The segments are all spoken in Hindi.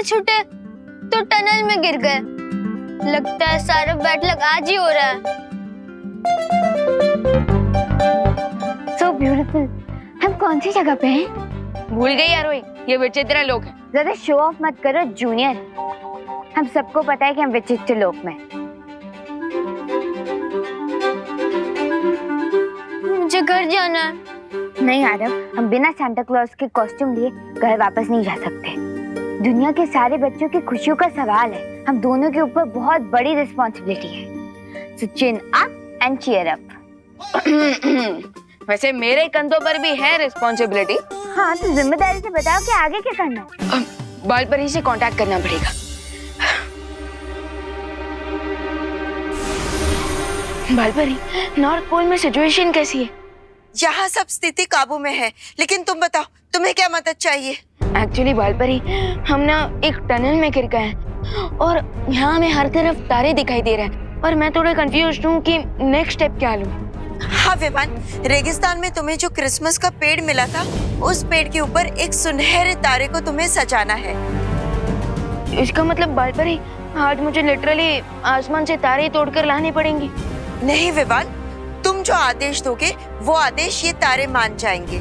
से छूटे तो टनल में गिर गए। लगता है सारा बैड लक आज ही हो रहा है। So beautiful। हम कौन सी जगह पे हैं? भूल गई यार, वही ये विचित्र लोग हैं। ज्यादा शो ऑफ मत करो जूनियर, हम सबको पता है कि हम विचित्र लोक में। मुझे घर जाना है। नहीं आरव, हम बिना सांता क्लॉज के कॉस्ट्यूम लिए घर वापस नहीं जा सकते। दुनिया के सारे बच्चों की खुशियों का सवाल है, हम दोनों के ऊपर बहुत बड़ी रिस्पॉन्सिबिलिटी है। So chin up and cheer up. वैसे मेरे कंधों पर भी है रिस्पॉन्सिबिलिटी। हाँ, तो जिम्मेदारी से बताओ कि आगे क्या करना है। बालपरी से कांटेक्ट करना पड़ेगा। बालपरी, नॉर्थ पोल में सिचुएशन कैसी है? यहाँ सब स्थिति काबू में है, लेकिन तुम बताओ तुम्हें क्या मदद चाहिए? एक्चुअली बालपरी, हम ना एक टनल में गिर गए हैं और यहाँ हमें हर तरफ तारे दिखाई दे रहे हैं और मैं थोड़ा कंफ्यूज हूँ कि नेक्स्ट स्टेप क्या लूँ। हाँ विवान, रेगिस्तान में तुम्हें जो क्रिसमस का पेड़ मिला था, उस पेड़ के ऊपर एक सुनहरे तारे को तुम्हें सजाना है। इसका मतलब बालपरी, आज मुझे लिटरली आसमान से तारे तोड़कर लाने पड़ेंगे? नहीं विवान, तुम जो आदेश दोगे वो आदेश ये तारे मान जाएंगे।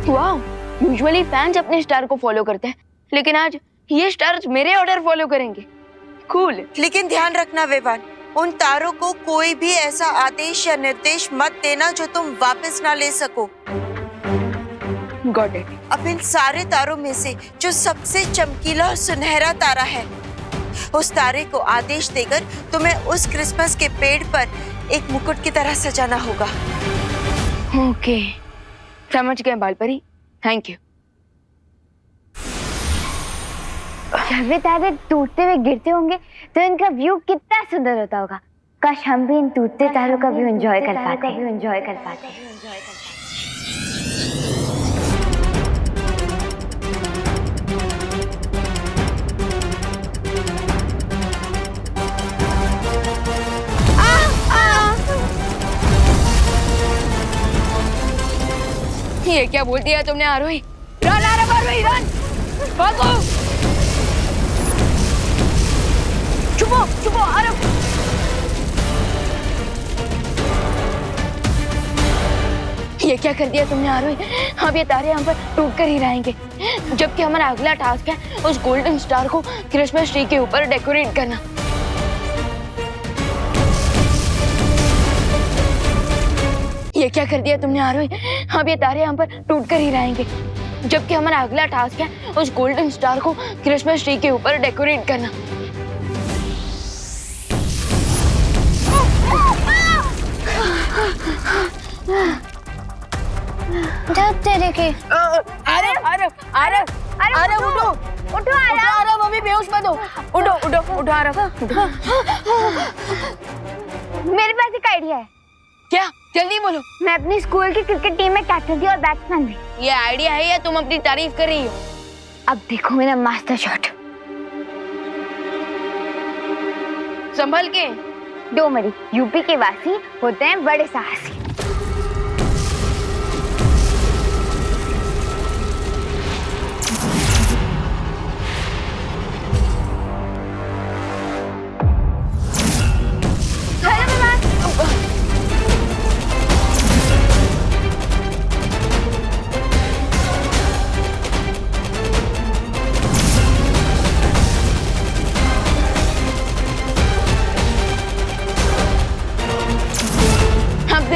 वाह, यूजुअली फैंस अपने स्टार को फॉलो करते हैं, लेकिन आज ये स्टार्स मेरे ऑर्डर फॉलो करेंगे। कूल। लेकिन ध्यान रखना विवान, उन तारों को कोई भी ऐसा आदेश या निर्देश मत देना जो तुम वापस ना ले सको। Got it. अब इन सारे तारों में से जो सबसे चमकीला और सुनहरा तारा है, उस तारे को आदेश देकर तुम्हें उस क्रिसमस के पेड़ पर एक मुकुट की तरह सजाना होगा। ओके, समझ गए बालपरी, थैंक यू। जब वे तारे टूटते हुए गिरते होंगे तो इनका व्यू कितना सुंदर होता होगा। काश हम भी इन टूटते तारों का व्यू एंजॉय कर पाते। ये क्या बोल दिया तुमने आरोही? रन आरोही, रन! भागो! चुपो आरोही! ये क्या कर दिया तुमने आरोही? अब ये तारे हम पर टूट कर ही रहेंगे, जबकि हमारा अगला टास्क है उस गोल्डन स्टार को क्रिसमस ट्री के ऊपर डेकोरेट करना। ये क्या कर दिया तुमने आरोही? अब ये तारे हम पर टूट कर ही रहेंगे, जबकि हमारा अगला टास्क है उस गोल्डन स्टार को क्रिसमस ट्री के ऊपर डेकोरेट करना। तेरे के अरे उठो आरव, अभी बेहोश मत हो। उठो आरव। मेरे पास एक आइडिया है। क्या? जल्दी बोलो। मैं अपनी स्कूल की क्रिकेट टीम में कैप्टन थी और बैट्समैन भी। ये आइडिया है या तुम अपनी तारीफ कर रही हो? अब देखो मेरा मास्टर शॉट। संभल के। डोमरी, यूपी के वासी होते हैं बड़े साहसी।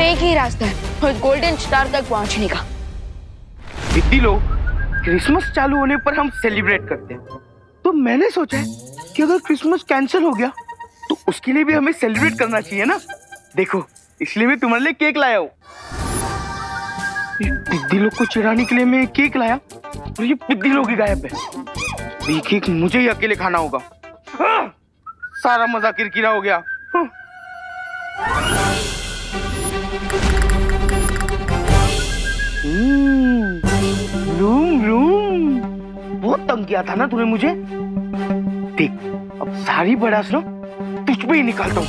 एक ही रास्ता है उस गोल्डन स्टार तक पहुंचने का। दीदी लोग, क्रिसमस चालू होने पर हम सेलिब्रेट करते हैं, तो मैंने सोचा है कि अगर क्रिसमस कैंसिल हो गया तो उसके लिए भी हमें सेलिब्रेट करना चाहिए ना। देखो, इसलिए मैं तुम्हारे लिए केक लाया हूँ। दीदी लोग को चिढ़ाने के लिए मैं केक लाया और ये दीदी लोग ही गायब है। ये केक मुझे ही अकेले खाना होगा। सारा मजा किरकिरा हो गया। रूम बहुत तंग किया था ना तूने मुझे। देख, अब सारी बड़ास ना तुझ पे ही निकालता हूँ।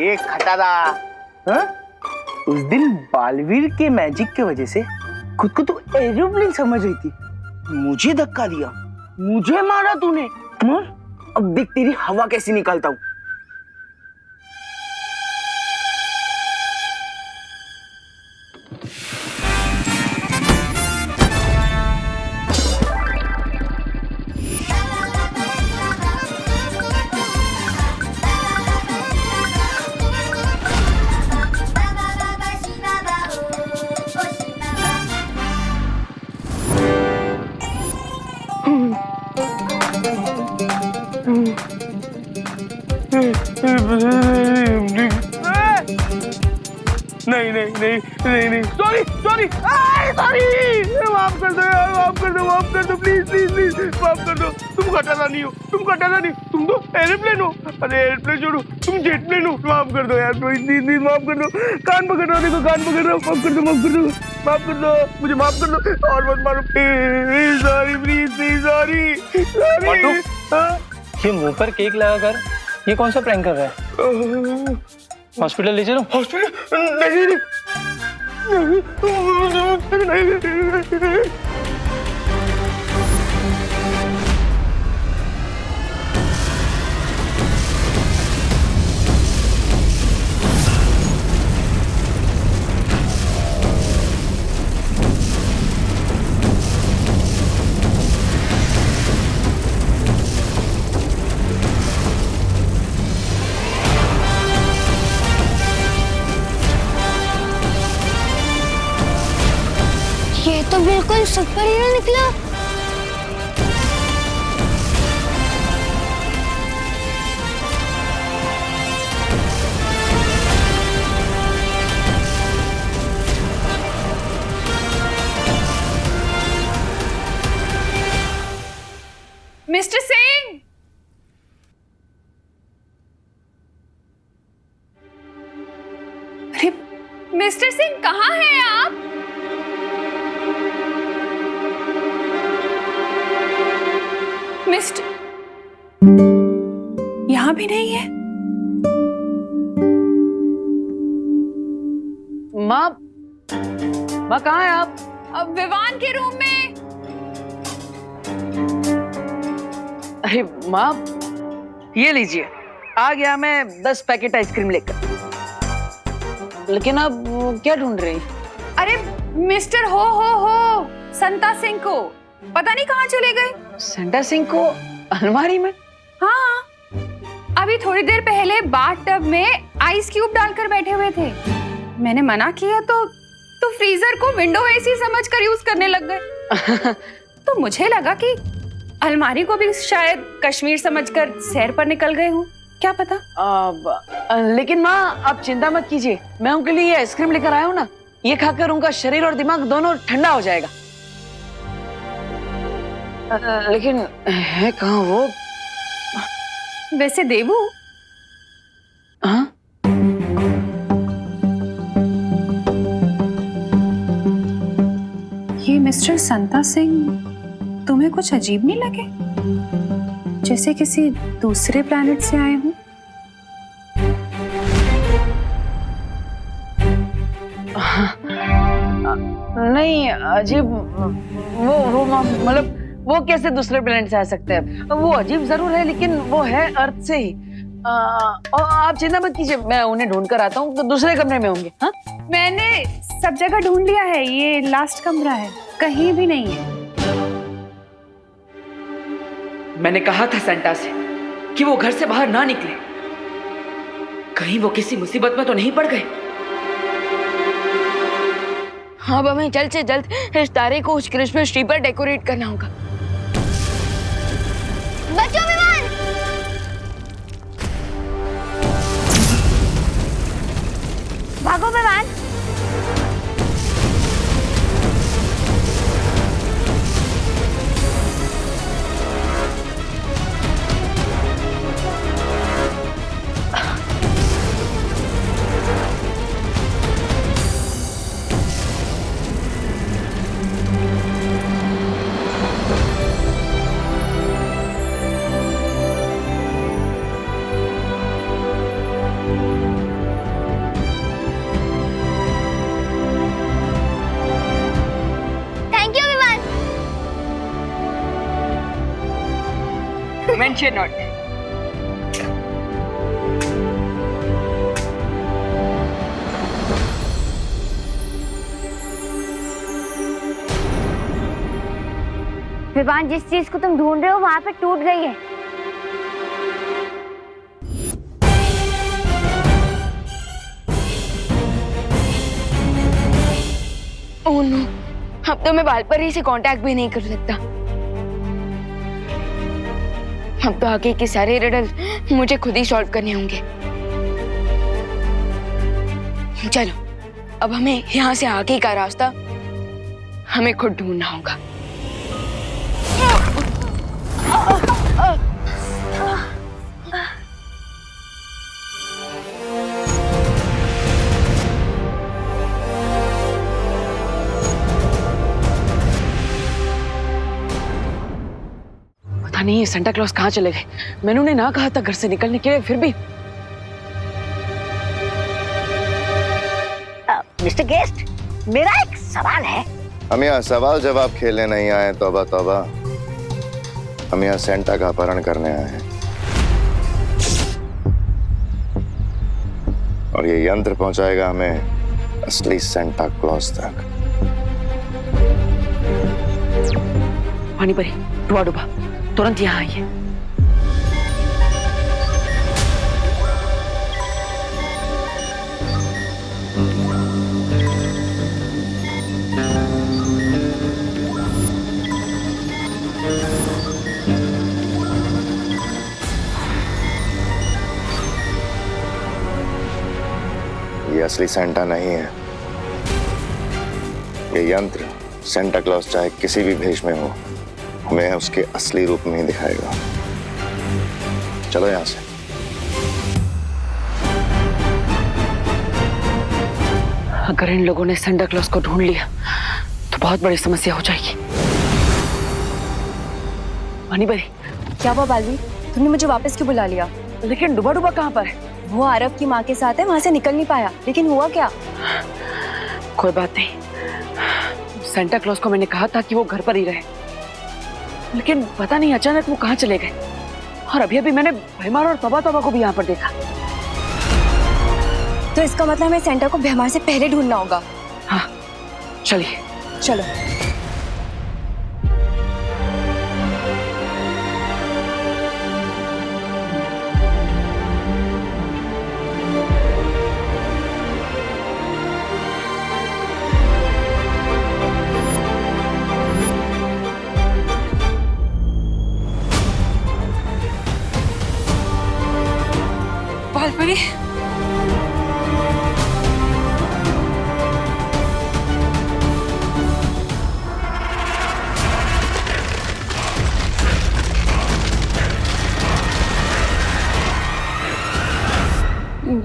एक आता था। हाँ? उस दिन बालवीर के मैजिक की वजह से खुद को तो एरोप्लेन समझ रही थी, मुझे धक्का दिया, मुझे मारा तूने। अब देख तेरी हवा कैसी निकालता हूँ। नहीं नहीं नहीं नहीं नहीं, सॉरी सॉरी सॉरी, माफ कर दो यार, माफ कर दो, माफ कर दो, प्लीज प्लीज प्लीज माफ कर दो। तुम खटारा नहीं हो, तुम खटारा नहीं, तुम तो एरोप्लेन हो। अरे एरोप्लेन छोड़ो, तुम जेट प्लेन हो। माफ कर दो यार, प्लीज प्लीज प्लीज माफ कर दो। कान पकड़ रहा हूँ, देखो कान पकड़ रहा हूँ, माफ कर दो, माफ कर दो, माफ कर दो, मुझे माफ कर दो और मत मारो please, sorry please please, sorry. ये मुंह पर केक लगाकर ये कौन सा प्रैंक कर रहा है? हॉस्पिटल ले चलो। हॉस्पिटल नहीं नहीं नहीं। ये तो बिल्कुल सुपर हीरो निकला। मिस्टर सिंह, अरे मिस्टर सिंह कहाँ हैं आप? मिस्टर यहाँ भी नहीं है। माँ, माँ कहाँ है आप? अब विवान के रूम में। अरे माँ, ये लीजिए, आ गया मैं 10 पैकेट आइसक्रीम लेकर। लेकिन आप क्या ढूंढ रही? अरे मिस्टर हो संता सिंह को पता नहीं कहाँ चले गए। सेंटा सिंह को अलमारी में? हाँ, अभी थोड़ी देर पहले बाथटब में आइस क्यूब डालकर बैठे हुए थे। मैंने मना किया तो फ्रीजर को विंडो एसी समझकर यूज करने लग गए। तो मुझे लगा कि अलमारी को भी शायद कश्मीर समझकर सैर पर निकल गए हूँ, क्या पता। लेकिन माँ आप चिंता मत कीजिए, मैं उनके लिए ये आइसक्रीम लेकर आया हूँ ना, ये खाकर उनका शरीर और दिमाग दोनों ठंडा हो जाएगा। लेकिन है कहाँ वो? वैसे देवू, हाँ? ये मिस्टर संता सिंह तुम्हें कुछ अजीब नहीं लगे? जैसे किसी दूसरे प्लैनेट से आए हूँ। नहीं अजीब, वो मतलब वो कैसे दूसरे प्लेनेट से आ सकते हैं? वो अजीब जरूर है लेकिन वो है अर्थ से ही। और आप चिंता मत कीजिए, मैं उन्हें ढूंढ कर आता हूँ, तो दूसरे कमरे में होंगे। हाँ, मैंने सब जगह ढूंढ लिया है, ये लास्ट कमरा है, कहीं भी नहीं है। मैंने कहा था सेंटा से कि वो घर से बाहर ना निकले, कहीं वो किसी मुसीबत में तो नहीं पड़ गए। हाँ, अब हमें जल्द से जल्द इस तारे को उस क्रिसमस ट्री पर डेकोरेट करना होगा। बचो विमान! भागो विमान! Mention not. विवान, जिस चीज को तुम ढूंढ रहे हो वहां पे टूट गई है। ओह नो, अब तो मैं वालपरी से कांटेक्ट भी नहीं कर सकता। अब तो आगे के सारे रिडल मुझे खुद ही सॉल्व करने होंगे। चलो, अब हमें यहाँ से आगे का रास्ता हमें खुद ढूंढना होगा। पता नहीं ये सेंटा क्लॉज कहाँ चले गए। मैंने उन्हें ना कहा था घर से निकलने के लिए, फिर भी। मिस्टर गेस्ट, मेरा एक सवाल है। हम यहाँ सवाल जवाब खेलने नहीं आए, तौबा तौबा। हम यहाँ सेंटा का अपहरण करने आए हैं और ये यंत्र पहुंचाएगा हमें असली सेंटा क्लॉज तक। पानी परी, डुबा डुबा, तुरंत यहाँ आइए। ये असली सेंटा नहीं है। ये यंत्र सेंटा क्लॉज चाहे किसी भी भेष में हो, हमें उसके असली रूप में ही दिखाएगा। चलो यहां से। अगर इन लोगों ने सेंटा क्लॉज को ढूंढ लिया तो बहुत बड़ी समस्या हो जाएगी। पानी परी, क्या हुआ बालवी? तुमने मुझे वापस क्यों बुला लिया? लेकिन डुबा डुबा कहाँ पर है? वो आरव की माँ के साथ है, वहां से निकल नहीं पाया। लेकिन हुआ क्या? कोई बात नहीं। सेंटा क्लॉज को मैंने कहा था कि वो घर पर ही रहे, लेकिन पता नहीं अचानक वो कहाँ चले गए। और अभी अभी मैंने भैमार और तौबा तौबा को भी यहाँ पर देखा। तो इसका मतलब हमें सेंटा को भैमार से पहले ढूंढना होगा। हाँ, चलिए। चलो। वालपरी,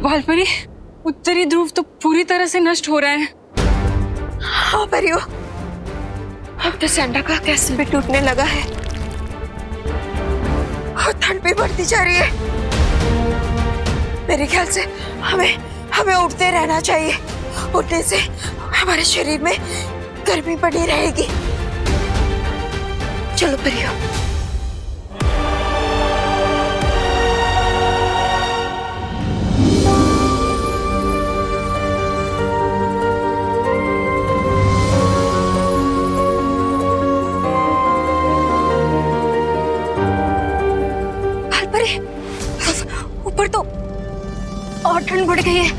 वालपरी, उत्तरी ध्रुव तो पूरी तरह से नष्ट हो रहा है। हाँ परियो, अब तो सेंटा का कैसल भी टूटने लगा है और ठंड भी बढ़ती जा रही है। मेरे ख्याल से हमें उठते रहना चाहिए। उठने से हमारे शरीर में गर्मी बनी रहेगी। चलो परियो। ऊपर तो और ठंड बढ़ गई है।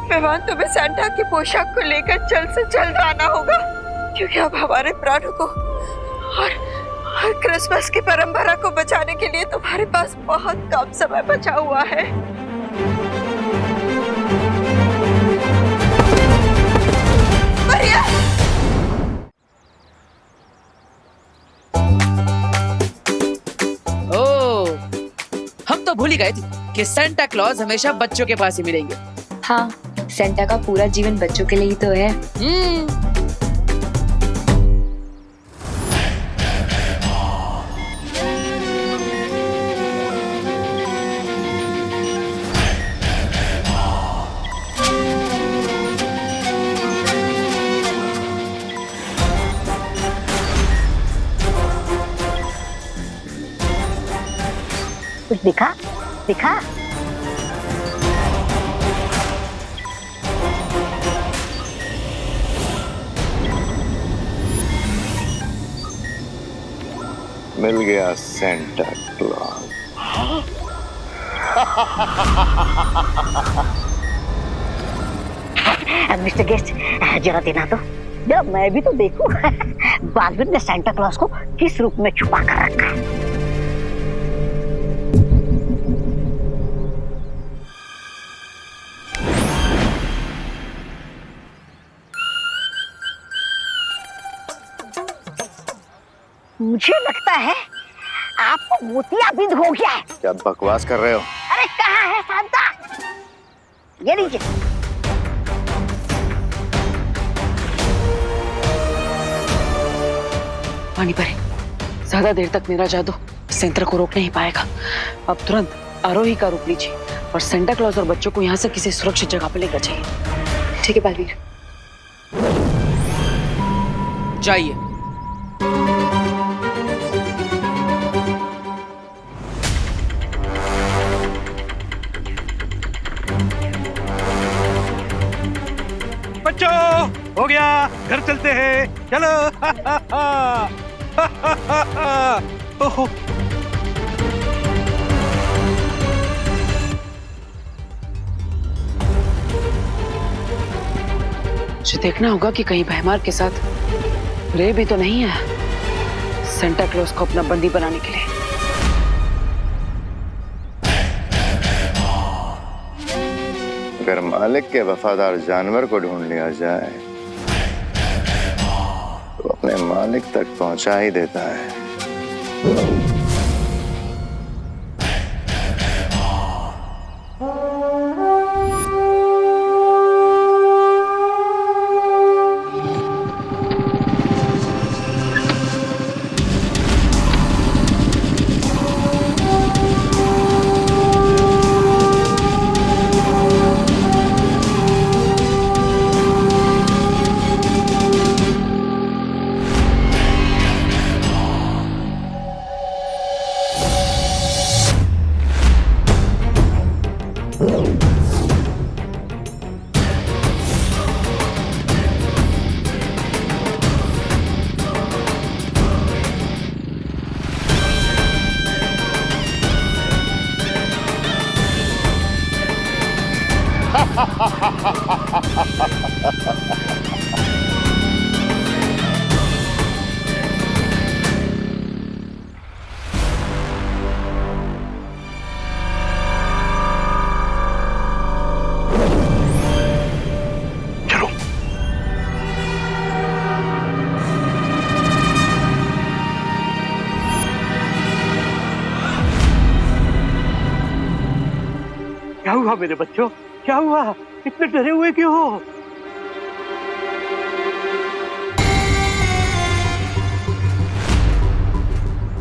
मेहमान, तुम्हें सेंटा की पोशाक को लेकर जल्द से जल्द आना होगा, क्योंकि अब हमारे प्राणों को और क्रिसमस की परंपरा को बचाने के लिए तुम्हारे पास बहुत कम समय बचा हुआ है। ओह, हम तो भूल ही गए थे कि सेंटा क्लॉज हमेशा बच्चों के पास ही मिलेंगे। हाँ, सेंटा का पूरा जीवन बच्चों के लिए ही तो है। कुछ दिखा दिखा। मिल गया सेंटा क्लॉज। मिस्टर गेस्ट, जरा देना तो, जरा मैं भी तो देखूं। बालवीर ने सेंटा क्लॉज को किस रूप में छुपा कर रखा है। मुझे लगता है आपको मोतियाबिंद हो गया है। क्या बकवास कर रहे हो? अरे कहाँ है सांता? ये लीजिए। पानी परे, ज्यादा देर तक मेरा जादू सेंटर को रोक नहीं पाएगा। अब तुरंत आरोही का रूप लीजिए और सेंटा क्लॉज और बच्चों को यहाँ से किसी सुरक्षित जगह पर लेकर जाइए। ठीक है बालवीर। जाइए। बच्चों, हो गया, घर चलते हैं, चलो। ओहो, मुझे देखना होगा कि कहीं भैमार के साथ रे भी तो नहीं है सेंटा क्लॉज को अपना बंदी बनाने के लिए। अगर मालिक के वफादार जानवर को ढूंढ लिया जाए तो अपने मालिक तक पहुंचा ही देता है। क्या हुआ मेरे बच्चों, क्या हुआ? इतने डरे हुए क्यों हो?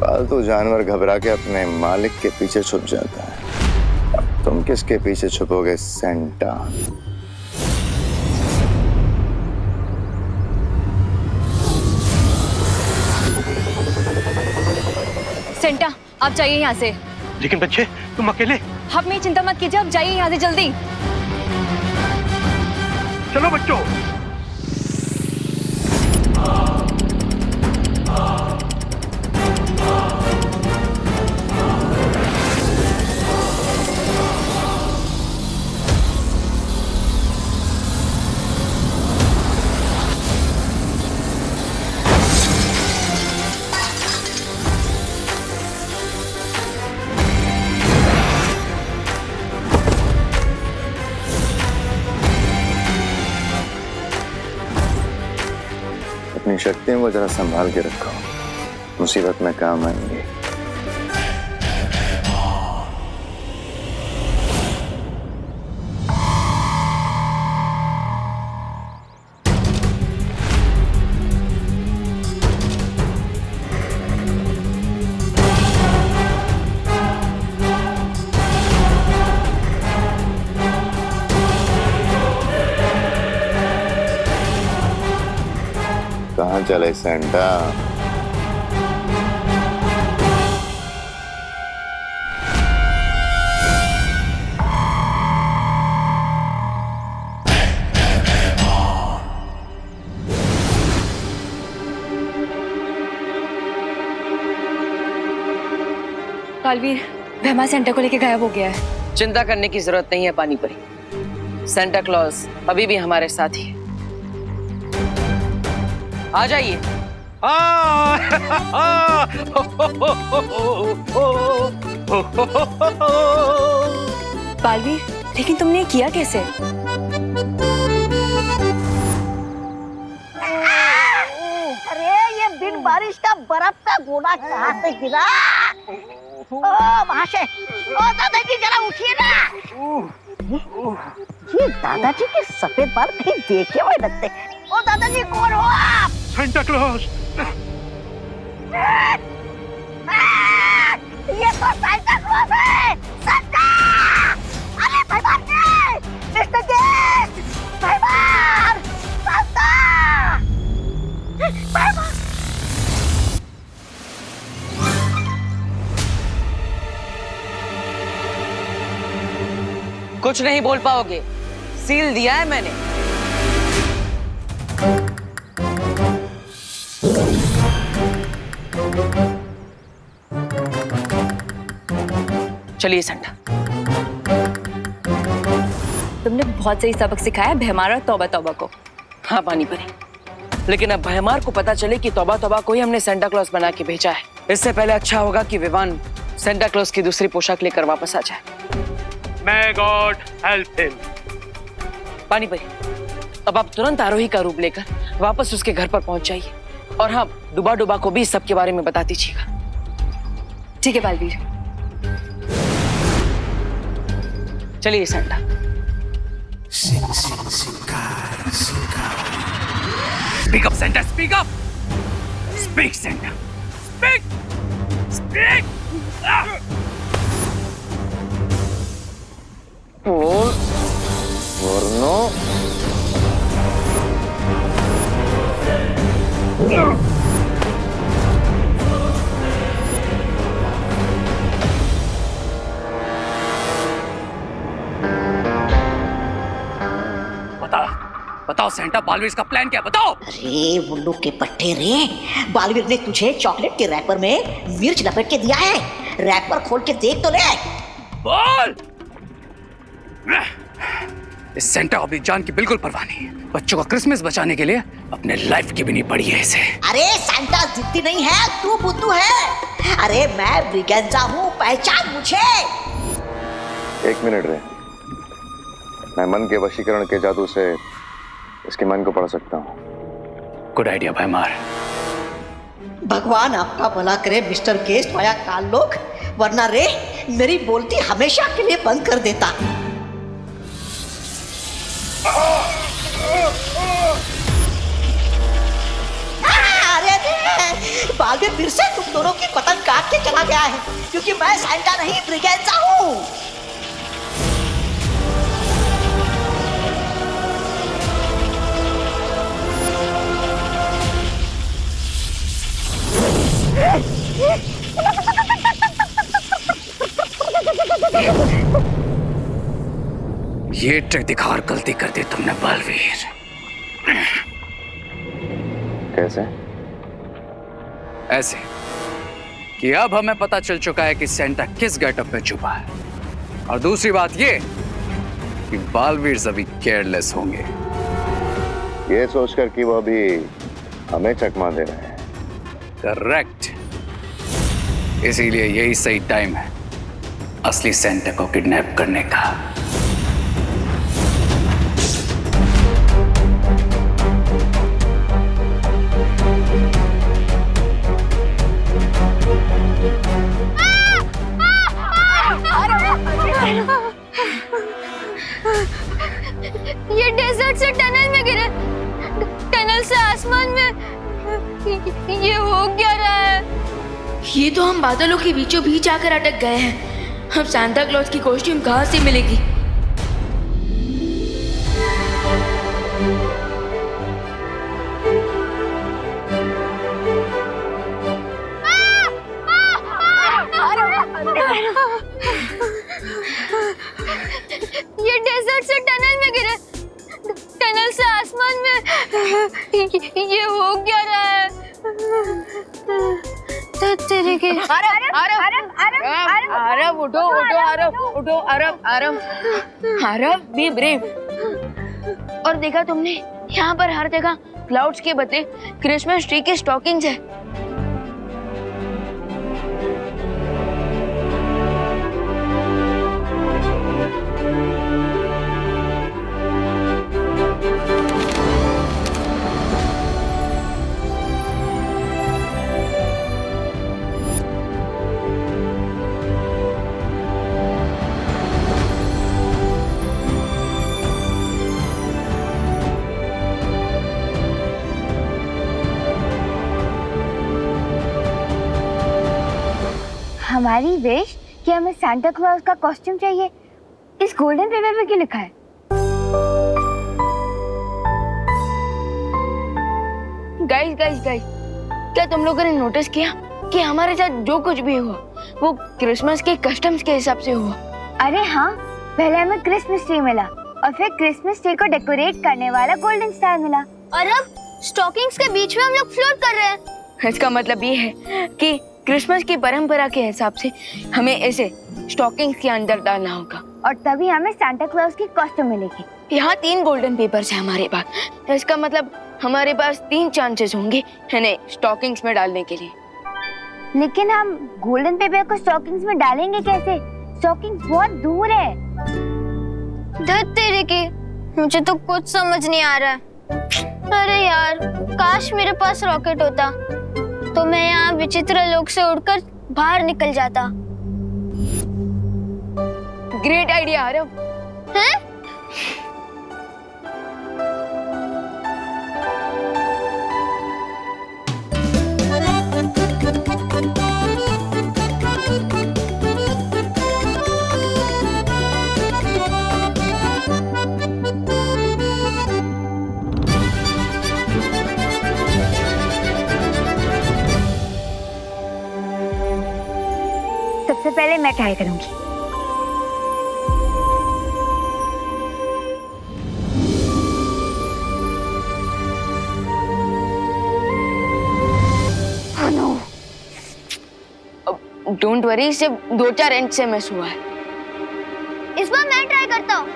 पालतू जानवर घबरा के अपने मालिक के पीछे छुप जाता है। अब तुम किसके पीछे छुपोगे सेंटा? सेंटा, आप जाइए यहाँ से। लेकिन बच्चे, तुम अकेले? आप मेरी चिंता मत कीजिए, आप जाइए यहाँ से जल्दी। चलो बच्चों। अपनी शक्तियों को जरा संभाल के रखो, मुसीबत में काम आएंगे। कहाँ चले सेंटा? बालवीर, वहमा सेंटा को लेके गायब हो गया है। चिंता करने की जरूरत नहीं है पानी परी, सेंटा क्लॉज अभी भी हमारे साथ ही है। आ जाइए। बालवीर, लेकिन तुमने ये किया कैसे? अरे ये बिन बारिश का बर्फ का गोला कहाँ से गिरा? ओ महाशय, ओ दादाजी जरा उठिए ना। ये दादाजी के सफेद बाल कहीं देखे हुए लगते। ओ दादाजी कौन हो आप? Santa Claus. ये तो सेंटा क्लॉज है। सेंटा! अरे भाईबान जी! Mister guest! भाईबान! सेंटा! भाईबान! कुछ नहीं बोल पाओगे, सील दिया है मैंने। चलिए सेंटा। तुमने बहुत सही सबक सिखाया भैमार और तौबा तौबा को। हाँ पानी परी, लेकिन अब भैमार को पता चले कि तौबा तौबा को ही हमने सेंटा क्लॉज बना के भेजा है। इससे पहले अच्छा होगा कि विवान सेंटा क्लॉज की दूसरी पोशाक लेकर वापस आ जाए। May God help him. पानी परी, अब आप तुरंत आरोही का रूप लेकर वापस उसके घर पर पहुंच जाइए, और हाँ, डुबा डुबा को भी इस सब के बारे में बता दीजिएगा। ठीक है बालवीर। चलिए Santa. Speak up, Santa. Speak up. Speak, Santa. Speak. Speak. वरनो बताओ सेंटा, बालवीर का प्लान क्या? बताओ। अरे उल्लू के पट्टे रे, बालवीर ने तुझे चॉकलेट के रैपर में मिर्च लपेट के दिया है। रैपर खोल के देख तो ले। बोल। इस सेंटा को अपनी जान की बिल्कुल परवाह नहीं है। बच्चों का क्रिसमस बचाने के लिए अपने लाइफ की भी नहीं पड़ी है इसे। अरे सेंटा जिद्दी नहीं है, तू बुद्धू है। अरे मैं ब्रिगेंजा हूँ, पहचान मुझे। एक मिनट रे, मैं मन के वशीकरण के जादू से इसके मन को पढ़ सकता हूँ। गुड आइडिया भैमार। भगवान आपका भला करे मिस्टर गेस्ट वाया काल लोग, वरना रे मेरी बोलती हमेशा के लिए बंद कर देता। अरे रे, बालवीर फिर से तुम दोनों की पतंग काट के चला गया है, क्योंकि मैं सेंटा नहीं ब्रिगेंजा हूँ। ये ट्रिक दिखा और गलती कर दी तुमने बालवीर। कैसे? ऐसे कि अब हमें पता चल चुका है कि सेंटा किस गेटअप में छुपा है, और दूसरी बात ये कि बालवीर अभी केयरलेस होंगे। ये सोचकर कि वो अभी हमें चकमा दे रहे हैं। करेक्ट। इसीलिए यही सही टाइम है असली सेंटा को किडनैप करने का। ये डेजर्ट से टनल में गिरे, टनल से आसमान में। ये हो क्या रहा है? ये तो हम बादलों के बीचों बीच आकर अटक गए हैं। अब सांता क्लॉज की कॉस्ट्यूम कहाँ से मिलेगी? ये डेजर्ट से टनल में गिरे, टनल से आसमान में। ये हो क्या रहा है? तेरे के आरव उठो उठो आरव उठो आरव बी ब्रेव। और देखा तुमने यहाँ पर हर जगह क्लाउड्स के बदले क्रिसमस ट्री की स्टॉकिंग्स है। हमारी विश कि हमें सांता क्लॉज का कॉस्ट्यूम चाहिए, इस गोल्डन पेपर पे क्यों लिखा है? गाइस क्या तुम लोगों ने नोटिस किया कि हमारे साथ जो कुछ भी हुआ वो क्रिसमस के कस्टम्स के हिसाब से हुआ? अरे हाँ, पहले हमें क्रिसमस ट्री मिला और फिर क्रिसमस ट्री को डेकोरेट करने वाला गोल्डन स्टार मिला। और अब स्टॉकिंग्स के बीच में हम लोग फ्लोट कर रहे हैं। इसका मतलब ये है कि क्रिसमस की परंपरा के हिसाब से हमें इसे स्टॉकिंग्स के अंदर डालना होगा और तभी हमें सांता क्लॉज की कॉस्ट्यूम मिलेगी। यहाँ 3 गोल्डन पेपर्स हैं हमारे पास। इसका मतलब हमारे पास 3 चांसेस होंगे इन्हें स्टॉकिंग्स में डालने के लिए। लेकिन हम गोल्डन पेपर को स्टॉकिंग्स में डालेंगे कैसे? स्टॉकिंग्स बहुत दूर है। धत तेरे की, मुझे तो कुछ समझ नहीं आ रहा है। अरे यार, काश मेरे पास रॉकेट होता तो मैं यहाँ विचित्र लोक से उड़कर बाहर निकल जाता। Great idea Aarav. हैं? सबसे पहले मैं ट्राई करूंगी। डोंट वरी, सिर्फ 2-4 इंच से मिस हुआ है। इस बार मैं ट्राई करता हूँ।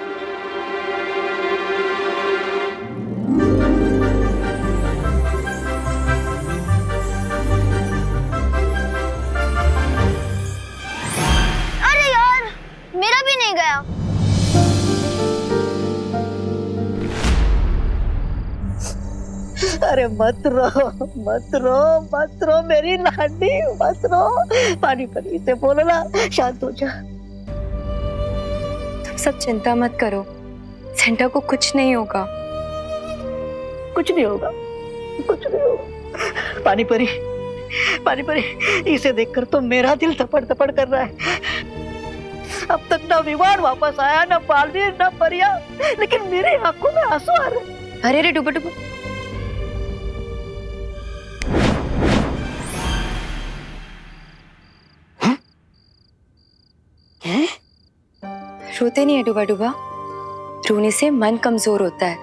अरे यार, मेरा भी नहीं गया। अरे मत रो मेरी लाडी, मत रो। पानी परी से बोलो ना, शांत हो जा। तुम सब चिंता मत करो, सेंटा को कुछ नहीं होगा। कुछ नहीं होगा। पानी परी, इसे देखकर तो मेरा दिल थपड़ थपड़ कर रहा है। अब तक ना विवान वापस आया, ना बालवीर, ना परिया, लेकिन मेरी आंखों में आंसू आ रहे। अरे डुबा रोते नहीं है डुबा, रोने से मन कमजोर होता है।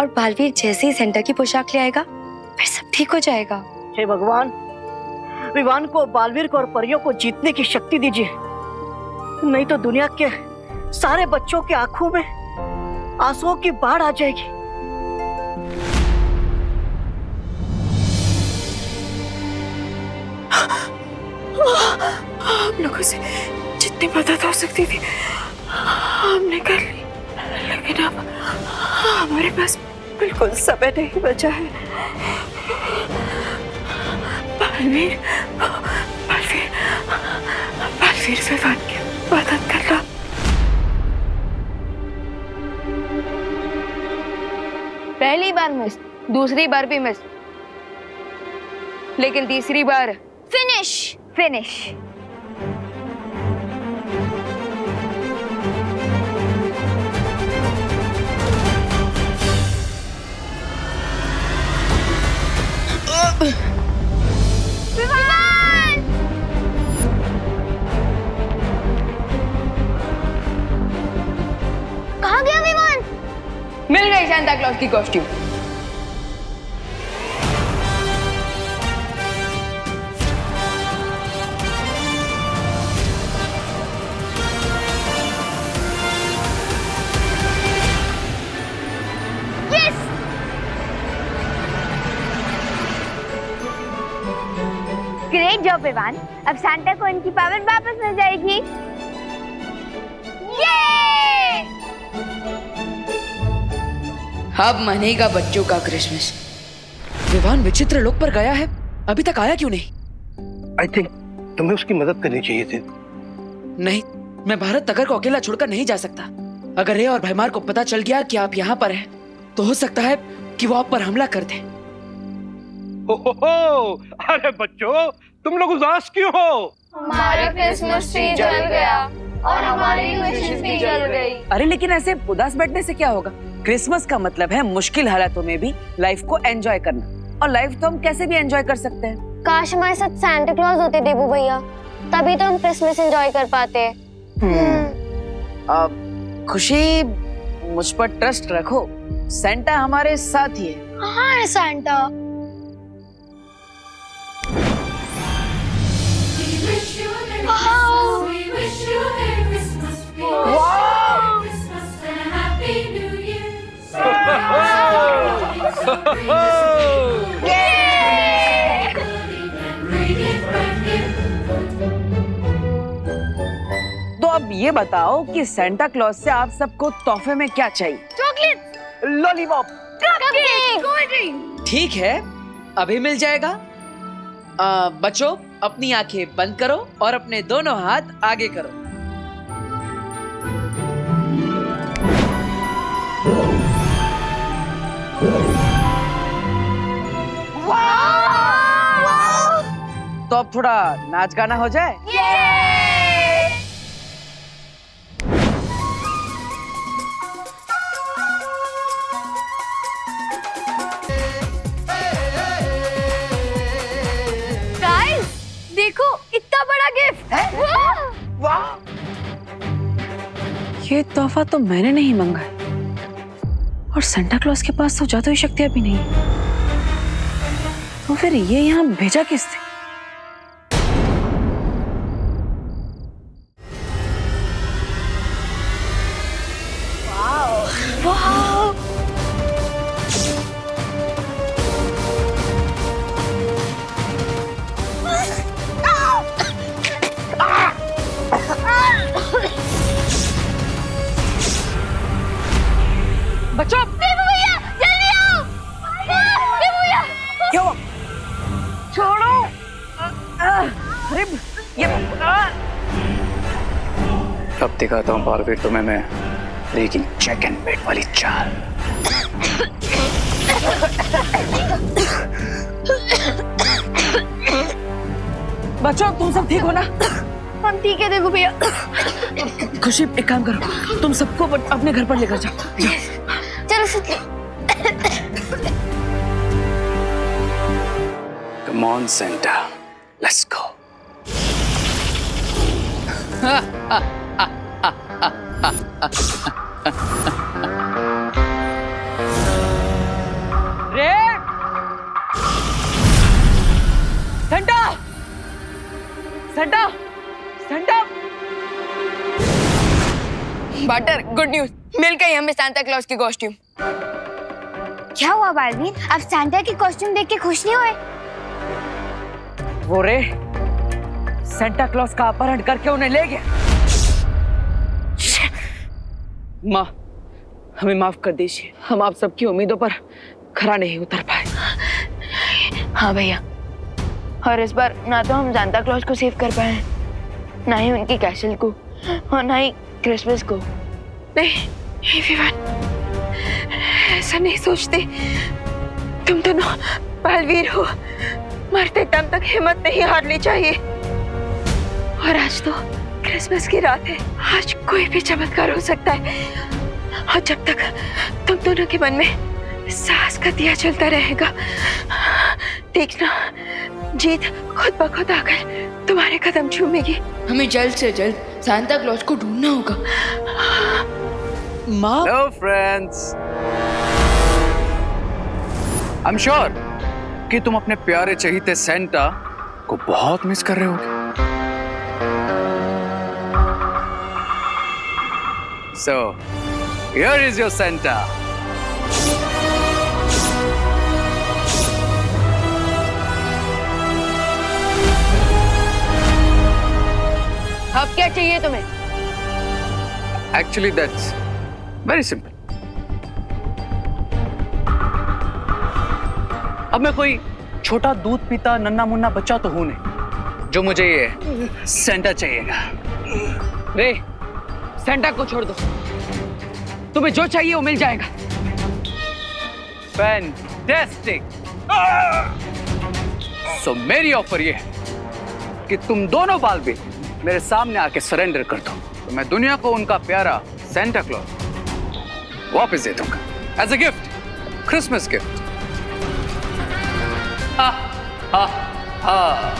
और बालवीर जैसे ही सेंटा की पोशाक ले आएगा फिर सब ठीक हो जाएगा। हे भगवान, विवान को, बालवीर को और परियों को जीतने की शक्ति दीजिए, नहीं तो दुनिया के सारे बच्चों की आंखों में आंसुओं की बाढ़ आ जाएगी। हम लोगों से जितनी मदद हो सकती थी हमने कर ली, लेकिन अब हमारे पास बिल्कुल समय नहीं बचा है। बालवीर विवान की मदद करना। पहली बार मिस, दूसरी बार भी मिस, लेकिन तीसरी बार फिनिश। कहाँ गया विमान? मिल गई सांता क्लॉज की कॉस्ट्यूम। Great job Vivaan. अब सांता को इनकी पावर वापस मिल जाएगी। ये! अब मनेगा बच्चों का क्रिसमस। विवान विचित्र लोक पर गया है, अभी तक आया क्यों नहीं? आई थिंक तुम्हें उसकी मदद करनी चाहिए थी। नहीं, मैं भारत तगर को अकेला छोड़कर नहीं जा सकता। अगर रे और भैमार को पता चल गया कि आप यहाँ पर हैं, तो हो सकता है कि वो आप पर हमला कर दें। अरे बच्चों, तुम लोग उदास क्यों हो? हमारा क्रिसमस ट्री जल गया और हमारी विशेस भी जल गई। अरे लेकिन ऐसे उदास बैठने से क्या होगा? क्रिसमस का मतलब है मुश्किल हालातों में भी लाइफ को एंजॉय करना, और लाइफ तो हम कैसे भी एंजॉय कर सकते हैं। काश हमारे साथ सांता क्लॉज होते देबू भैया, तभी तो हम क्रिसमस एंजॉय कर पाते। खुशी, मुझ पर ट्रस्ट रखो, सेंटा हमारे साथ ही है। कहाँ है सांता? तो अब ये बताओ कि सेंटा क्लॉज से आप सबको तोहफे में क्या चाहिए? Chocolate, lollipop, cupcake, cold drink. ठीक है, अभी मिल जाएगा। बच्चों, अपनी आंखें बंद करो और अपने दोनों हाथ आगे करो। तो अब थोड़ा नाच गाना हो जाए। गाइस, देखो इतना बड़ा गिफ्ट। वाह! ये तोहफा तो मैंने नहीं मांगा है, और सेंटा क्लॉज के पास तो जादुई शक्तियां भी नहीं। तो फिर ये यहाँ भेजा किसने? बच्चों, भैया जल्दी आओ। भैया क्यों? छोड़ो! अरे ये अब दिखाता हूँ बालवीर तुम्हें मैं, लेकिन चेक एंड वेट वाली चाल। बच्चों, तुम सब ठीक हो ना? हम ठीक है देखो भैया। खुशी, एक काम करो, तुम सबको अपने घर पर लेकर जाओ। चलो सुन। Come on, Santa. Let's go. रेड! Santa! Santa! Santa! Butter, good news, मिल गई हमें सांता क्लॉज की कॉस्ट्यूम। क्या हुआ बालवीर? आप सांता की कॉस्ट्यूम देख के खुश नहीं हुए? वो रे सेंटा क्लॉज का अपहरण करके उन्हें ले गया। माँ, हमें माफ कर दीजिए, हम आप सबकी उम्मीदों पर खरा नहीं उतर पाए। हाँ भैया, और इस बार ना तो हम सांता क्लॉज को सेव कर पाए, ना ही उनकी कैसल को, और ना ही क्रिसमस को। नहीं विवान, ऐसा नहीं सोचते। तुम दोनों बालवीर हो, मरते दम तक हिम्मत नहीं हारनी चाहिए। और आज तो क्रिसमस की रात है, आज कोई भी चमत्कार हो सकता है। और जब तक तुम दोनों के मन में साहस का दिया चलता रहेगा, देखना जीत खुद ब खुद आकर तुम्हारे कदम चूमेगी। हमें जल्द से जल्द सांता क्लॉज को ढूंढना होगा। माँ, Hello, friends. I'm sure कि तुम अपने प्यारे चहीते सेंटा को बहुत मिस कर रहे होगे। So, here is your Santa. अब क्या चाहिए तुम्हें? Actually that's very simple. अब मैं कोई छोटा दूध पीता नन्ना मुन्ना बच्चा तो हूं नहीं जो मुझे ये सेंटा चाहिएगा। रे, सेंटा को छोड़ दो, तुम्हें जो चाहिए वो मिल जाएगा। फैंटास्टिक। सो मेरी ऑफर ये है कि तुम दोनों बालवीर मेरे सामने आके सरेंडर कर दो, तो मैं दुनिया को उनका प्यारा सेंटा क्लॉज वापस दे दूंगा as a gift, Christmas gift. हा हा हा।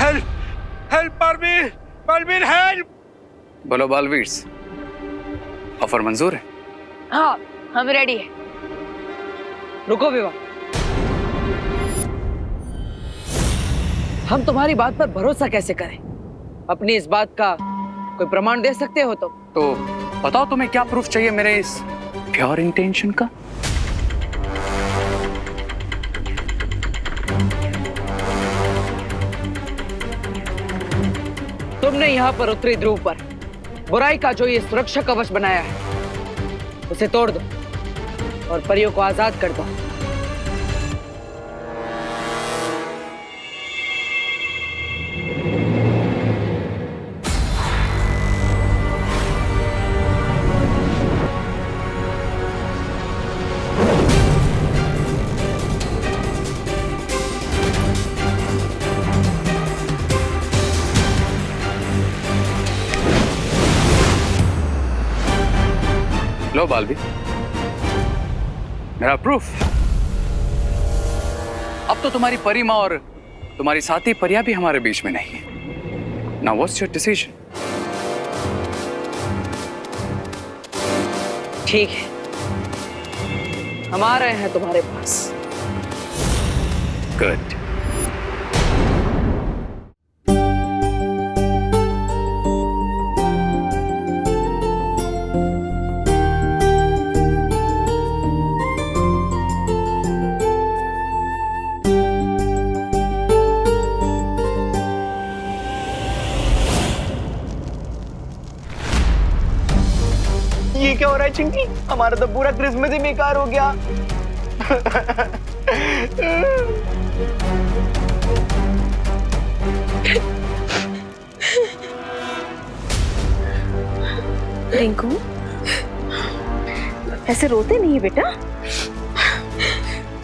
Help help Baalveer, Baalveer help. बोलो बालवीर्स, ऑफर मंजूर है? हाँ, हम रेडी है। रुको विवाह, हम तुम्हारी बात पर भरोसा कैसे करें? अपनी इस बात का कोई प्रमाण दे सकते हो तो बताओ तुम्हें क्या प्रूफ चाहिए मेरे इस प्योर इंटेंशन का? तुमने यहाँ पर उत्तरी ध्रुव पर बुराई का जो ये सुरक्षा कवच बनाया है उसे तोड़ दो और परियों को आजाद कर दो। लो बालवीर, मेरा प्रूफ। अब तो तुम्हारी परी माँ और तुम्हारी साथी परिया भी हमारे बीच में नहीं है। Now what's your decision? ठीक है, हम आ रहे हैं तुम्हारे पास। गुड। ये क्या हो रहा है चिंकी? हमारा तो पूरा क्रिसमस ही बेकार हो गया। रिंकू, ऐसे रोते नहीं बेटा।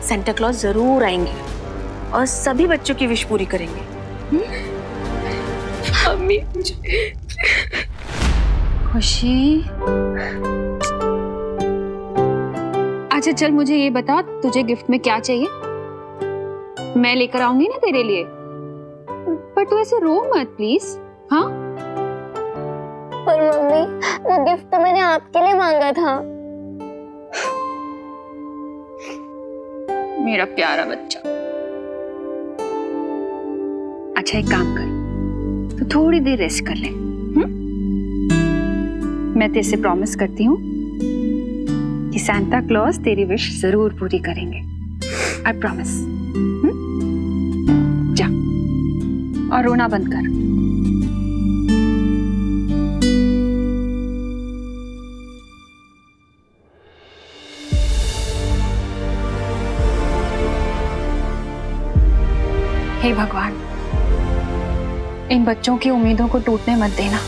सेंटा क्लॉज जरूर आएंगे और सभी बच्चों की विश पूरी करेंगे। मम्मी, खुशी, अच्छा चल मुझे ये बता, तुझे गिफ्ट में क्या चाहिए? मैं लेकर आऊंगी ना तेरे लिए, पर तू ऐसे रो मत प्लीज। हाँ, पर मम्मी, वो गिफ्ट तो मैंने आपके लिए मांगा था। मेरा प्यारा बच्चा। अच्छा एक काम कर, तू थोड़ी देर रेस्ट कर ले। मैं तेरे से प्रॉमिस करती हूँ कि सांता क्लॉज तेरी विश जरूर पूरी करेंगे। I promise. जा और रोना बंद कर। हे भगवान, इन बच्चों की उम्मीदों को टूटने मत देना।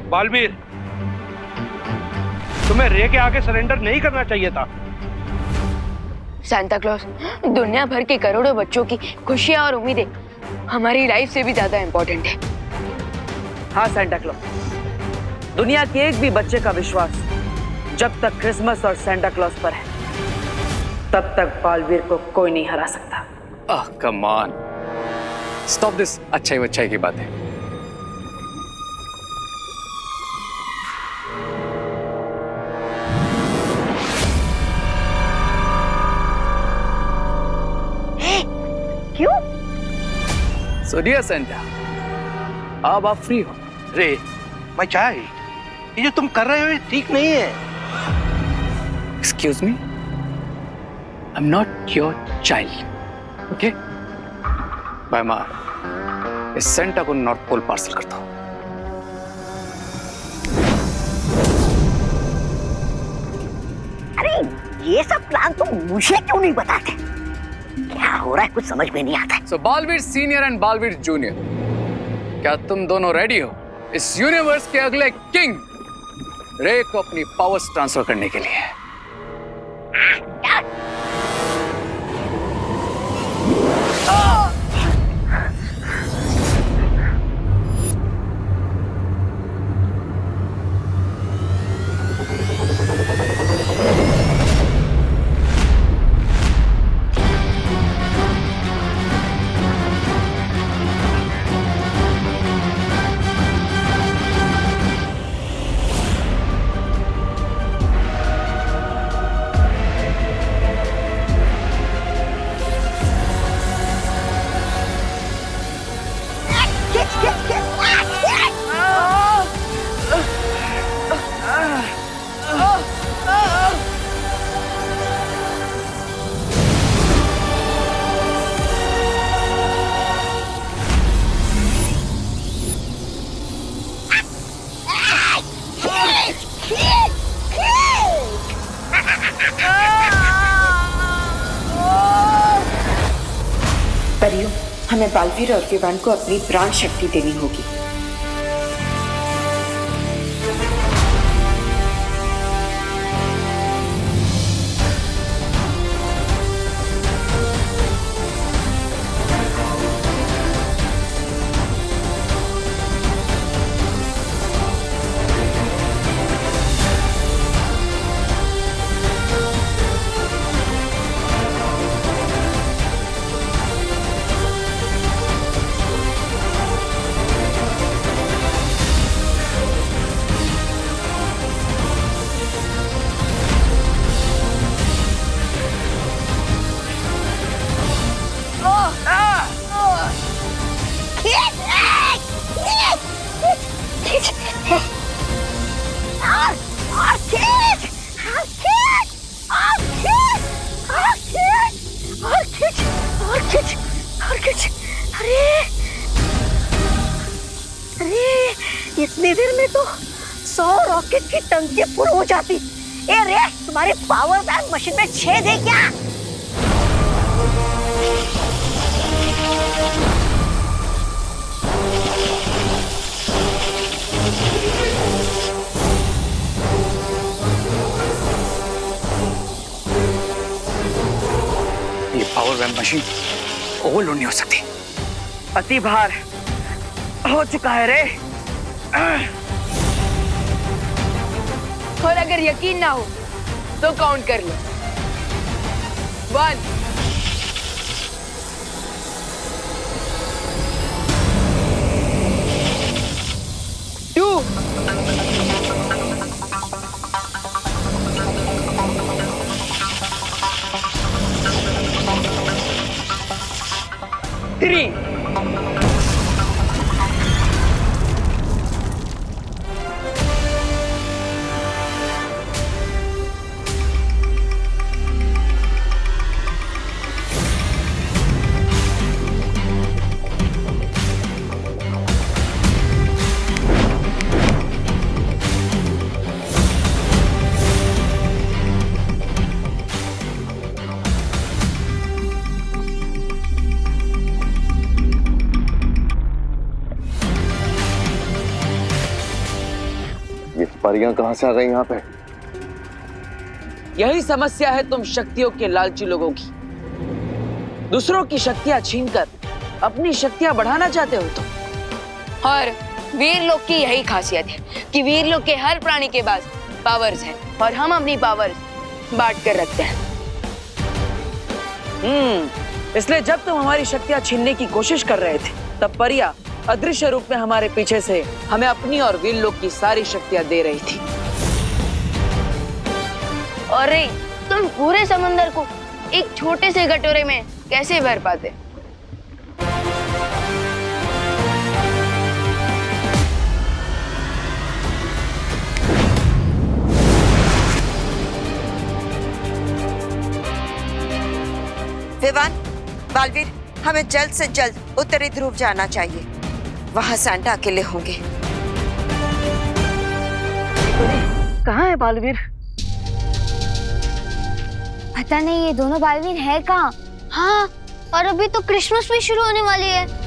बालवीर, तुम्हें रे के आगे सरेंडर नहीं करना चाहिए था। सांता क्लॉज दुनिया भर के करोड़ों बच्चों की खुशियां और उम्मीदें हमारी लाइफ से भी ज्यादा इंपॉर्टेंट है। हाँ सांता क्लॉज, दुनिया के एक भी बच्चे का विश्वास जब तक क्रिसमस और सांता क्लॉज पर है तब तक बालवीर को कोई नहीं हरा सकता। कम ऑन, स्टॉप दिस अच्छाई वच्छाई की बातें। So dear Santa, अब आप फ्री हो। रे मैं चाहे ये जो तुम कर रहे हो ये ठीक नहीं है। Excuse me? I'm not your child. Okay? Bye, Ma. इस सेंटा को नॉर्थ पोल पार्सल करता हूँ। अरे ये सब प्लान तुम मुझे क्यों नहीं बताते? क्या हो रहा है कुछ समझ में नहीं आता है। So Baalveer senior and Baalveer junior, क्या तुम दोनों रेडी हो इस यूनिवर्स के अगले किंग रे को अपनी पावर्स ट्रांसफर करने के लिए? परियों, हमें बालवीर और विवान को अपनी प्राण शक्ति देनी होगी। इतनी देर में तो 100 रॉकेट की टंकी फुल हो जाती। ए रे तुम्हारे पावर बैंक मशीन में छेद है क्या? ये पावर बैंक मशीन ओवरलोड नहीं हो सकती। अति भार हो चुका है रे। और अगर यकीन ना हो तो काउंट कर लो। 1 2 3 परियां कहां से आ गई यहाँ पे? यही समस्या है तुम शक्तियों के लालची लोगों की। दूसरों की शक्तियां छीनकर अपनी शक्तियां बढ़ाना चाहते हो तुम। और वीर लोग की यही खासियत है कि वीर लोग के हर प्राणी के पास पावर्स हैं और हम अपनी पावर्स बांट कर रखते हैं। इसलिए जब तुम हमारी शक्तियां छीनने की कोशिश कर रहे थे तब परिया अदृश्य रूप में हमारे पीछे से हमें अपनी और वीर लोग की सारी शक्तियां दे रही थी। अरे तुम पूरे समंदर को एक छोटे से कटोरे में कैसे भर पाते? विवान, बालवीर, हमें जल्द से जल्द उत्तरी ध्रुव जाना चाहिए। वहाँ सैंटा अकेले होंगे। कहाँ है बालवीर? पता नहीं ये दोनों बालवीर है कहाँ। हाँ, और अभी तो क्रिसमस भी शुरू होने वाली है।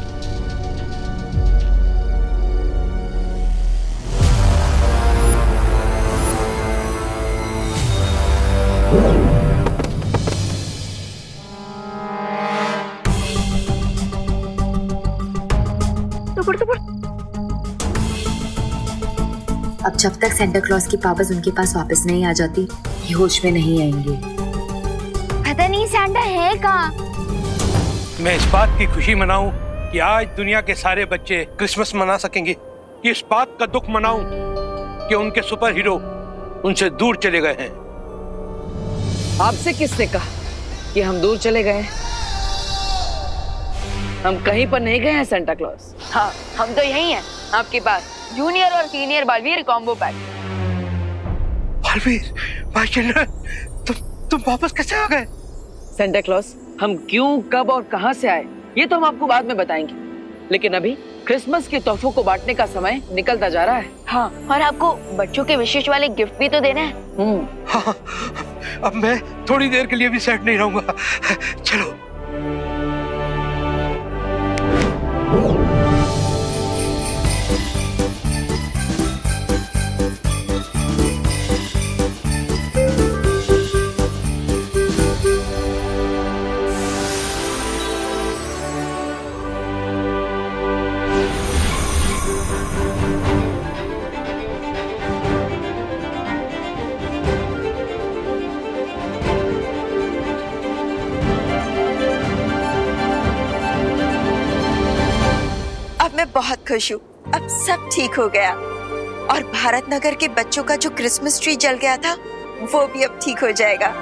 अब जब तक सेंटा क्लॉज की पावर्स उनके पास वापस नहीं आ जाती, ये होश में नहीं आएंगे। पता नहीं सैंटा है कहाँ। मैं इस बात की खुशी मनाऊं कि आज दुनिया के सारे बच्चे क्रिसमस मना सकेंगे। इस बात का दुख मनाऊं कि उनके सुपर हीरो उनसे दूर चले गए हैं। आपसे किसने कहा कि हम दूर चले गए? हम कहीं पर नहीं गए हैं सेंटा क्लॉज। हाँ, हम तो यही हैं आपके पास, जूनियर और senior Baalveer combo pack. Baalveer, Bhaichandra, तुम वापस कैसे आ गए? सेंटा क्लॉज, हम क्यों, कब और कहां से आए ये तो हम आपको बाद में बताएंगे, लेकिन अभी क्रिसमस के तोहफों को बांटने का समय निकलता जा रहा है। हाँ, और आपको बच्चों के विशेष वाले गिफ्ट भी तो देना है। हाँ, अब मैं थोड़ी देर के लिए भी सेट नहीं रहूंगा। चलो। मैं बहुत खुश हूँ, अब सब ठीक हो गया। और भारत नगर के बच्चों का जो क्रिसमस ट्री जल गया था, वो भी अब ठीक हो जाएगा।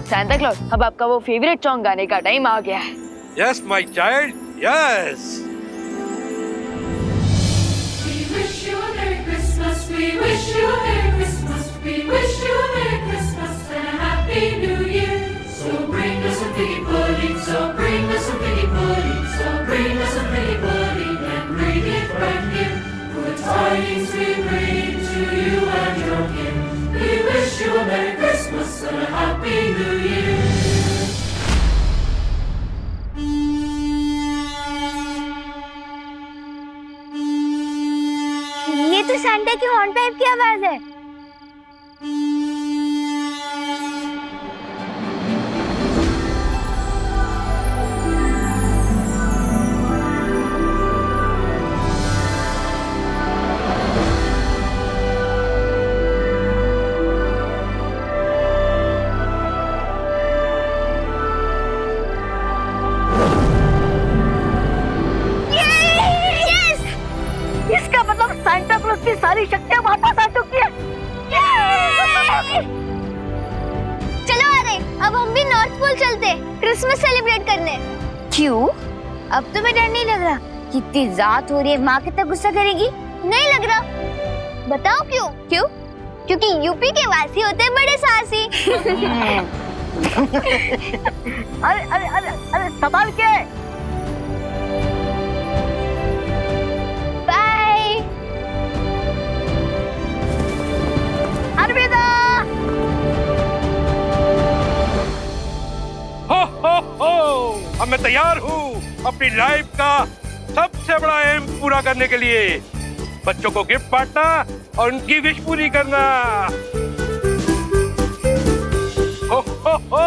सैंटा क्लॉज, अब आपका वो फेवरेट सॉन्ग गाने का टाइम आ गया है। Yes my child, yes. We wish you a Merry Christmas. We wish you a Merry Christmas. We wish you a Merry Christmas and a Happy New Year. So bring us some piggy pudding. So bring us some piggy pudding. So bring us some piggy pudding and bring it right here. Good tidings we bring to you and your kin. We wish you a Merry Christmas and a Happy New Year. ये तो सैंटा की हॉर्न पाइप की आवाज है। इसका मतलब सैंटा क्लॉज की सारी शक्तियां वापस आ चुकी है। चलो अरे, अब हम भी नॉर्थ पोल चलते, क्रिसमस सेलिब्रेट करने। क्यों? अब तुम्हें डर नहीं लग रहा? कितनी रात हो रही है, माँ कितना गुस्सा करेगी? नहीं लग रहा। बताओ क्यों? क्यों? क्योंकि यूपी के वासी होते हैं बड़े साहसी। अरे अरे अरे अरे, सवाल क्या है? बाय। अलविदा। अब मैं तैयार हूँ अपनी लाइफ का सबसे बड़ा एम पूरा करने के लिए, बच्चों को गिफ्ट बांटना और उनकी विश पूरी करना। हो हो हो।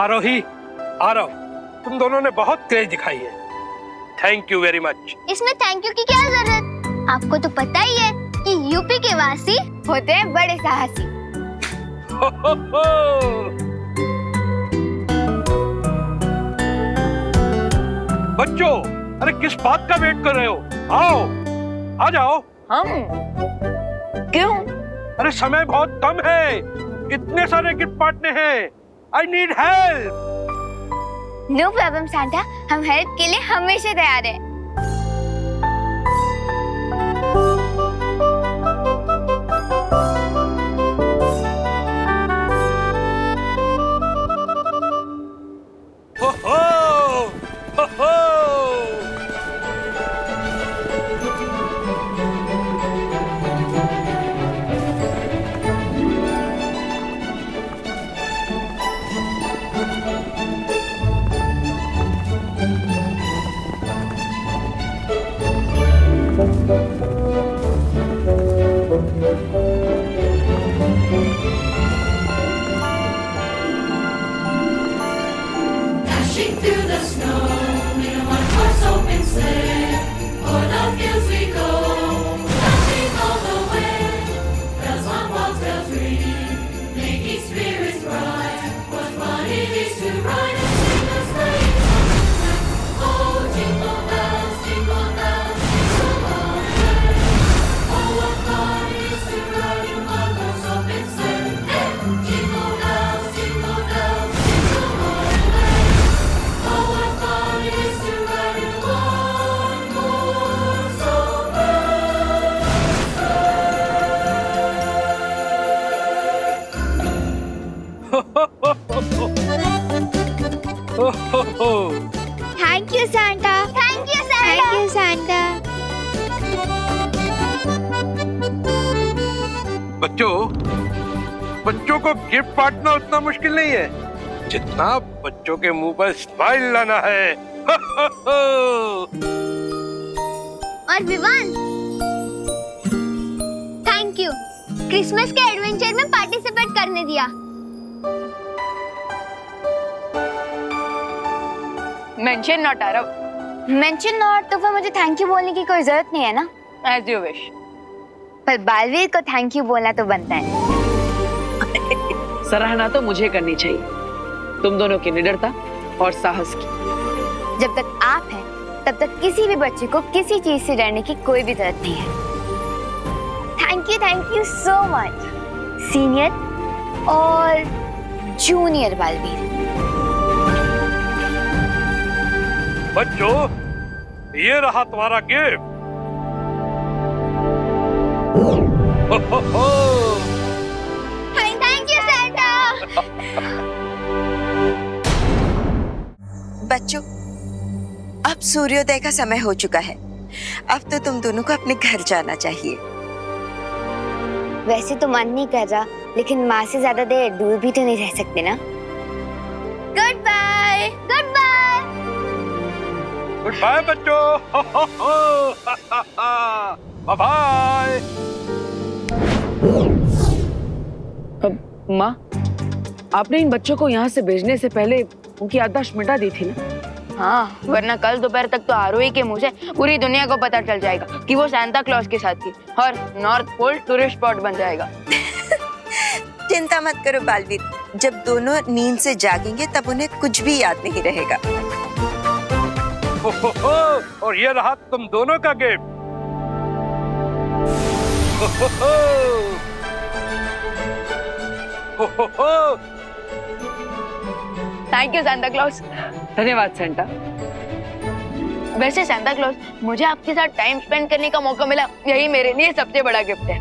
आरोही, आरव, तुम दोनों ने बहुत क्रेज दिखाई है। Thank you very much. इसमें थैंक यू की क्या जरूरत? आपको तो पता ही है कि यूपी के वासी होते हैं बड़े साहसी। हो, हो, हो। बच्चों, अरे किस बात का वेट कर रहे हो? आओ, आ जाओ। हम क्यों? अरे समय बहुत कम है, इतने सारे गिफ्ट बांटने हैं। I need help. No problem Santa, हम हेल्प के लिए हमेशा तैयार हैं। हो हो, हो हो। Dashing through the snow in a one-horse open sleigh. O'er the fields we go, dashing all the way. Bells on walls, bells ring, making spirits bright. What fun it is to ride and sing a sleighing song tonight. Oh, jingle bells, jingle all the way. Oh, what fun it is to ride in one-horse open sleigh. Hey! Jingle bells, jingle bells, jingle all the way. Oh, what fun it is to ride in one-horse हो, हो, हो। Thank you Santa. Thank you sir. Thank you Santa. बच्चों, बच्चों को गिफ्ट बांटना उतना मुश्किल नहीं है जितना बच्चों के मुंह पर स्माइल लाना है। हो, हो, हो। और विवान, थैंक यू क्रिसमस के एडवेंचर में पार्टिसिपेट करने दिया। Mention not Aarav. Mention not तो फिर मुझे थैंक यू बोलने की कोई जरूरत नहीं है ना। As you wish. पर बालवीर को थैंक यू बोलना तो बनता है। सराहना तो मुझे करनी चाहिए, तुम दोनों की निडरता और साहस की। जब तक आप हैं तब तक किसी भी बच्चे को किसी चीज से डरने की कोई भी जरूरत नहीं है। Thank you so much senior और जूनियर बालवीर। बच्चों, ये रहा तुम्हारा गिफ्ट। हो, हो, हो। Thank you Santa. बच्चों, अब सूर्योदय का समय हो चुका है। अब तो तुम दोनों को अपने घर जाना चाहिए। वैसे तो मन नहीं कर रहा, लेकिन माँ से ज्यादा देर दूर भी तो नहीं रह सकते ना। Good bye. Good bye. Good bye बच्चों। Ho, ho, ho. Bye bye. अब माँ, आपने इन बच्चों को यहाँ से भेजने से पहले उनकी याददाश्त मिटा दी थी ना? हाँ, वरना कल दोपहर तक तो आरोही के मुंह से पूरी दुनिया को पता चल जाएगा कि वो सांता क्लॉज के साथ थी और नॉर्थ पोल टूरिस्ट स्पॉट बन जाएगा। चिंता मत करो बालवीर, जब दोनों नींद से जागेंगे तब उन्हें कुछ भी याद नहीं रहेगा। हो, हो, हो। और ये रहा तुम दोनों का गिफ्ट। हो, हो, हो। हो, हो, हो। Thank you Santa clause. धन्यवाद सेंटा। वैसे सांता क्लॉज, मुझे आपके साथ टाइम स्पेंड करने का मौका मिला, यही मेरे लिए सबसे बड़ा गिफ्ट है।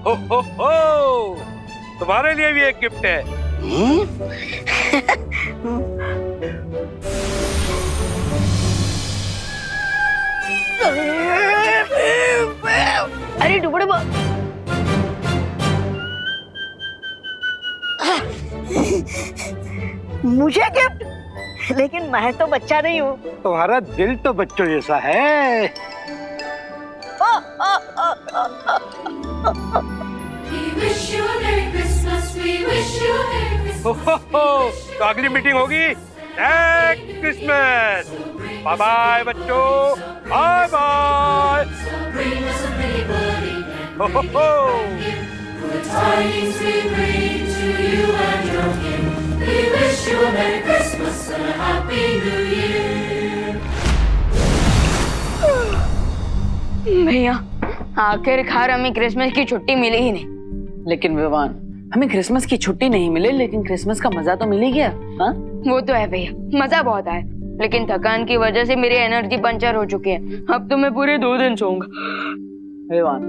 हो, हो, हो। तुम्हारे लिए भी एक गिफ्ट है। अरे डुबडुब, मुझे गिफ्ट? लेकिन मैं तो बच्चा नहीं हूँ। तुम्हारा दिल तो बच्चों जैसा है। We wish you a Merry Christmas. We wish you a Merry Christmas. तो अगली मीटिंग होगी नेक्स्ट क्रिसमस। बाय बाय बच्चों, bye bye. The tidings we bring to you and your kin. We wish you a Merry Christmas and a Happy New Year. भैया आखिरकार हमें क्रिसमस की छुट्टी मिली ही नहीं। लेकिन विवान, हमें क्रिसमस की छुट्टी नहीं मिले, लेकिन क्रिसमस का मजा तो मिल ही गया। हाँ, वो तो है भैया, मजा बहुत आया, लेकिन थकान की वजह से मेरी एनर्जी पंचर हो चुकी है। अब तो मैं पूरे 2 दिन सोऊंगा। विवान,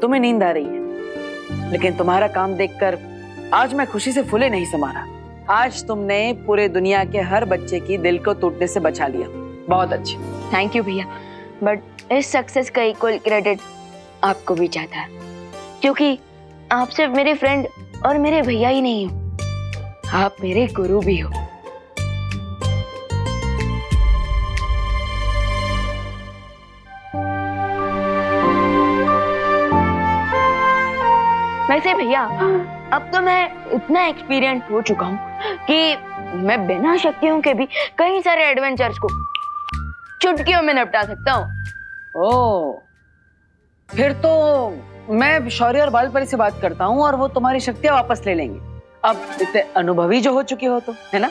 तुम्हें नींद आ रही है, लेकिन तुम्हारा काम देखकर आज मैं खुशी से फूले नहीं समा रहा। आज तुमने पूरे दुनिया के हर बच्चे की दिल को टूटने से बचा लिया। बहुत अच्छे। थैंक यू भैया, बट इस सक्सेस का इक्वल क्रेडिट आपको भी चाहता है, क्योंकि आप सिर्फ मेरे फ्रेंड और मेरे भैया ही नहीं हो, आप मेरे गुरु भी हो। वैसे भैया अब तो मैं इतना एक्सपीरियंस हो चुका हूँ कि मैं बिना शक्तियों के भी कई सारे एडवेंचर्स को चुटकियों में निपटा सकता हूँ। ओह, फिर तो मैं शौर्य और बालपरी से बात करता हूँ और वो तुम्हारी शक्तियां वापस ले लेंगे। अब इतने अनुभवी जो हो चुके हो तो, है ना?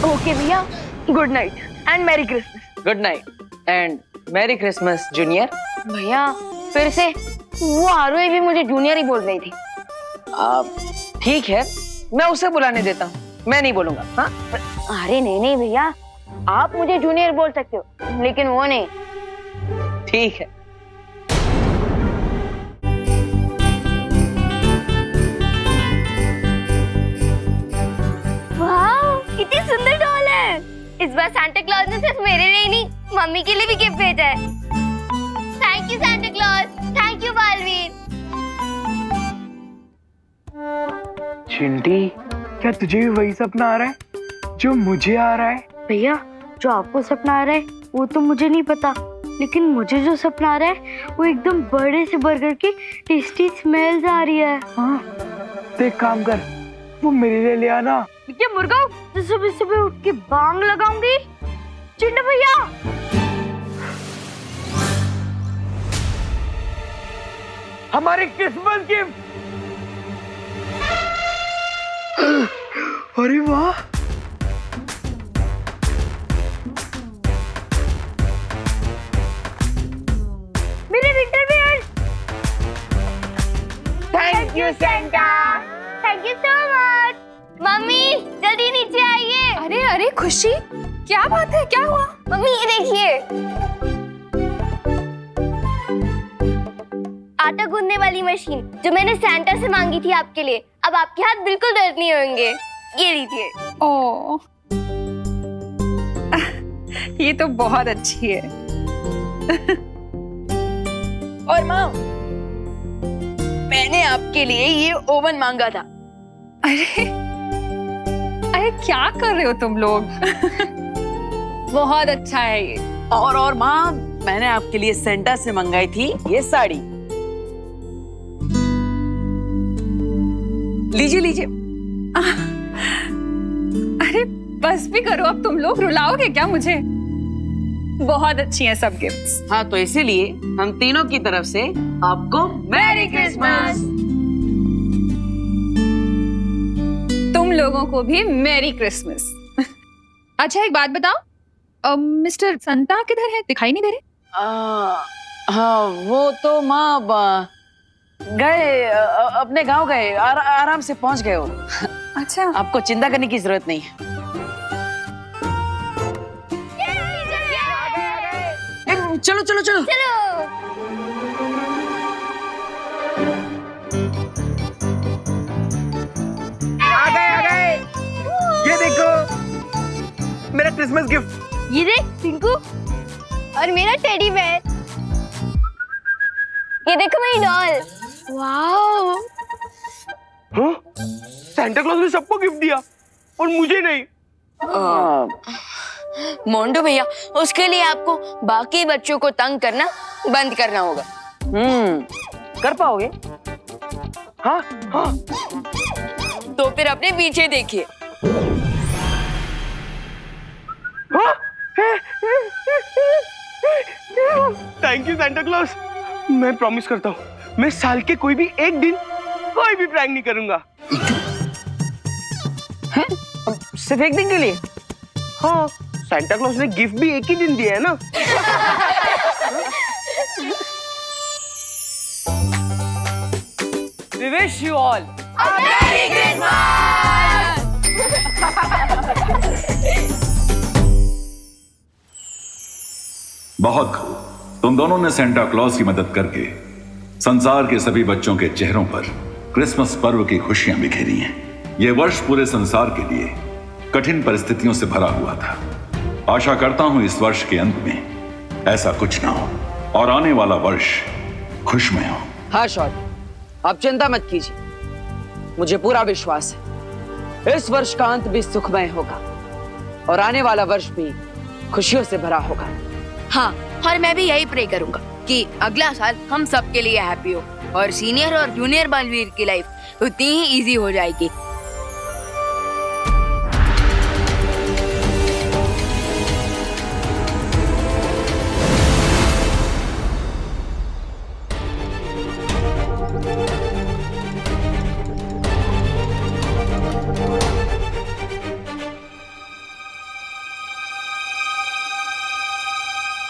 ओके भैया, good night and merry Christmas. Good night and merry Christmas junior. भैया फिर से वो आरोही भी मुझे जूनियर ही बोल रही थी। ठीक है, मैं उसे बुलाने देता हूँ, मैं नहीं बोलूंगा। हाँ? अरे नहीं भैया, आप मुझे जूनियर बोल सकते हो, लेकिन वो नहीं। ठीक है। वाह, कितनी सुंदर डॉल है। इस बार सांता क्लॉज ने सिर्फ मेरे लिए नहीं, मम्मी के लिए भी गिफ्ट भेजा है। Thank you Santa Claus, thank you Baalveer. Chinti, क्या तुझे भी वही सपना आ रहा है जो मुझे आ रहा है? भैया जो आपको सपना आ रहा है वो तो मुझे नहीं पता, लेकिन मुझे जो सपना आ रहा है वो एकदम बड़े से बर्गर की टेस्टी स्मेल्स आ रही है। हाँ, तो एक काम कर, वो मेरे लिए ले आना। ये मुर्गा तो सुबह सुबह उठ के बांग लगाऊंगी। चिंटू भैया, हमारे क्रिसमस गिफ्ट। अरे वाह, मेरे winter wear. Thank you Santa. Thank you so much. Mummy जल्दी नीचे आइए। अरे अरे खुशी, क्या बात है, क्या हुआ? मम्मी ये देखिए, आटा गूंदने वाली मशीन जो मैंने सैंटा से मांगी थी आपके लिए। अब आपके हाथ बिल्कुल दर्द नहीं होंगे। ये लीजिए। ओह, ये तो बहुत अच्छी है। और माँ, मैंने आपके लिए ये ओवन मांगा था। अरे अरे क्या कर रहे हो तुम लोग? बहुत अच्छा है ये। और माँ, मैंने आपके लिए सेंटा से मंगाई थी ये साड़ी। लीजिए लीजिए। अरे बस भी करो, अब तुम लोग रुलाओगे क्या मुझे? बहुत अच्छी हैं सब गिफ्ट्स। हाँ, तो इसीलिए हम तीनों की तरफ से आपको मैरी क्रिसमस। तुम लोगों को भी मैरी क्रिसमस। अच्छा एक बात बताओ, मिस्टर संता किधर है? दिखाई नहीं दे रहे। हाँ, वो तो माँ गए, अपने गांव गए, आराम से पहुंच गए वो। अच्छा, आपको चिंता करने की जरूरत नहीं है। चलो चलो चलो चलो। आ गए। ये देखो मेरा क्रिसमस गिफ्ट। ये देख पिंकू, और मेरा टेडी बेयर। ये देखो मेरी डॉल। वाओ, हाँ? सैंटा क्लॉज ने सबको गिफ्ट दिया और मुझे नहीं। मोंडू भैया, उसके लिए आपको बाकी बच्चों को तंग करना बंद करना होगा। कर पाओगे? हाँ हाँ। तो फिर अपने पीछे देखिए। Thank you Santa clause. मैं प्रॉमिस करता हूँ मैं साल के कोई भी एक दिन कोई भी प्रैंक नहीं करूंगा। सिर्फ एक दिन के लिए? हाँ, सांता क्लॉज ने गिफ्ट भी एक ही दिन दिया है ना। We wish you all A Merry Christmas! बहुत खूब। तुम दोनों ने सेंटा क्लॉज की मदद करके संसार के सभी बच्चों के चेहरों पर क्रिसमस पर्व की खुशियां बिखेरी हैं। यह वर्ष पूरे संसार के लिए कठिन परिस्थितियों से भरा हुआ था। आशा करता हूं इस वर्ष के अंत में ऐसा कुछ ना हो और आने वाला वर्ष खुशमय हो। हाँ शॉर्ट, आप चिंता मत कीजिए, मुझे पूरा विश्वास है इस वर्ष का अंत भी सुखमय होगा और आने वाला वर्ष भी खुशियों से भरा होगा। हाँ, और मैं भी यही प्रे करूंगा कि अगला साल हम सबके लिए हैप्पी हो और सीनियर और जूनियर बालवीर की लाइफ उतनी ही इजी हो जाएगी।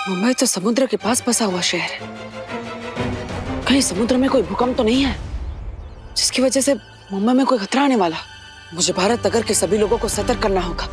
मुंबई तो समुद्र के पास बसा हुआ शहर है। कहीं समुद्र में कोई भूकंप तो नहीं है जिसकी वजह से मुंबई में कोई खतरा आने वाला। मुझे भारत नगर के सभी लोगों को सतर्क करना होगा।